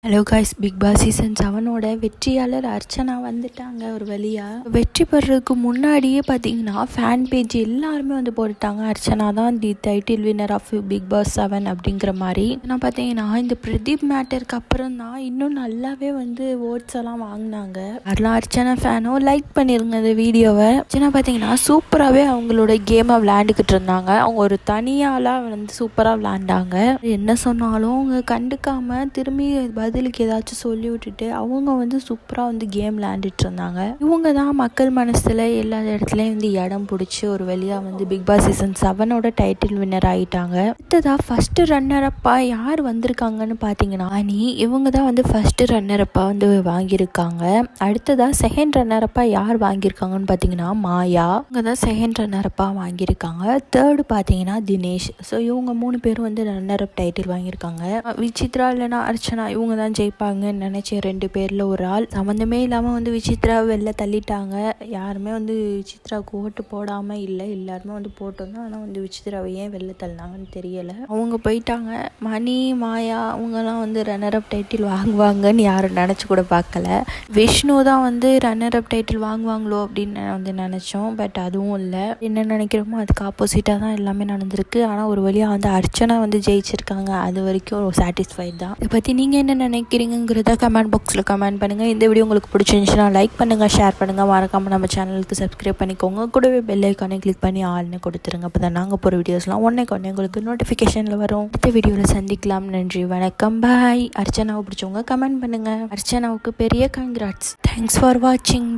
Hello guys, big boss season 7ஓட வெற்றியாளர் அர்ச்சனா வந்துட்டாங்க. ஒரு வழியாக வெற்றி பெறதுக்கு முன்னாடியே பார்த்தீங்கன்னா ஃபேன் பேஜ் எல்லாருமே வந்து போட்டுட்டாங்க, அர்ச்சனா தான் the title winner of Bigg Boss 7 அப்படிங்கிற மாதிரி. நான் பார்த்தீங்கன்னா இந்த பிரதீப் மேட்டருக்கு அப்புறம் தான் இன்னும் நல்லாவே வந்து ஓட்ஸ் எல்லாம் வாங்கினாங்க. அதெல்லாம் அர்ச்சனா ஃபேனோ லைக் பண்ணிருங்க இந்த வீடியோவை. அர்ச்சனா பார்த்தீங்கன்னா சூப்பராகவே அவங்களோட கேமை விளையாண்டுக்கிட்டு இருந்தாங்க. அவங்க ஒரு தனியாலாம் வந்து சூப்பராக விளையாண்டாங்க. என்ன சொன்னாலும் அவங்க கண்டுக்காம திரும்பி பதிலுக்கு ஏதாச்சும் சொல்லி விட்டுட்டு அவங்க வந்து சூப்பராக வந்து கேம் விளையாண்டுட்டு இருந்தாங்க. இவங்க தான் மக்கள் மனசில் எல்லா இடத்துலையும் வந்து இடம் பிடிச்சி ஒரு வழியாக வந்து பிக் பாஸ் சீசன் 7ஓட டைட்டில் வின்னர் ஆகிட்டாங்க. அடுத்ததாக ஃபஸ்ட்டு ரன்னரப்பாக யார் வந்திருக்காங்கன்னு பார்த்தீங்கன்னா இவங்க தான் வந்து ஃபஸ்ட்டு ரன்னரப்பாக வந்து வாங்கியிருக்காங்க. அடுத்ததாக செகண்ட் ரன்னரப்பாக யார் வாங்கியிருக்காங்கன்னு பார்த்தீங்கன்னா மாயா, இவங்க தான் செகண்ட் ரன்னரப்பாக வாங்கியிருக்காங்க. தேர்டு பார்த்தீங்கன்னா தினேஷ். ஸோ இவங்க 3 பேரும் வந்து ரன்னரப் டைட்டில் வாங்கியிருக்காங்க. விசித்ரா இல்லைனா அர்ச்சனா இவங்க தான் ஜெயிப்பாங்கன்னு நினச்சேன். 2 பேரில் ஒரு ஆள். சம்மந்தமே இல்லாமல் வந்து விசித்ரா வெளில தள்ளிட்டாங்க. யாருமே வந்து விசித்ராவுக்கு ஓட்டு போடாமல் இல்லை, எல்லாருமே வந்து போட்டோம். ஆனால் வந்து விசித்ராவை ஏன் வெளில தள்ளினாங்கன்னு தெரியலை. அவங்க போயிட்டாங்க. மணி, மாயா அவங்கெல்லாம் வந்து ரன்னரப் டைட்டில் வாங்குவாங்கன்னு யாரும் நினச்சி கூட பார்க்கல. விஷ்ணு தான் வந்து ரன்னரப் டைட்டில் வாங்குவாங்களோ அப்படின்னு வந்து நினச்சோம். பட் அதுவும் இல்லை. என்ன நினைக்கிறோமோ அதுக்கு ஆப்போசிட்டாக தான் எல்லாமே நடந்திருக்கு. ஆனால் ஒரு வழியாக வந்து அர்ச்சனா வந்து ஜெயிச்சிருக்காங்க. அது வரைக்கும் சாட்டிஸ்ஃபைட் தான். இதை பற்றி நீங்கள் என்ன நினைக்கிறீங்கிறத கமெண்ட் பாக்ஸில் கமெண்ட் பண்ணுங்கள். இந்த வீடியோ உங்களுக்கு பிடிச்சிருந்துச்சுன்னா லைக் பண்ணுங்கள், ஷேர் பண்ணுங்கள், மறக்காமல் நம்ம சேனலுக்கு சப்ஸ்கிரைப் பண்ணிக்கோங்க. கூடவே பெல் ஐக்கானை கிளிக் பண்ணி ஆள்னு கொடுத்துருங்க. அப்போ தான் நாங்கள் போகிற வீடியோஸ்லாம் ஒன்றே உங்களுக்கு நோட்டிஃபிகேஷனில் வரும். அடுத்த வீடியோவில் சந்திக்கலாம். நன்றி, வணக்கம், பாய். அர்ச்சனாவை பிடிச்சவங்க கமெண்ட் பண்ணுங்கள். அர்ச்சனாவுக்கு பெரிய கங்க்ராட்ஸ். தேங்க்ஸ் ஃபார் வாட்சிங்.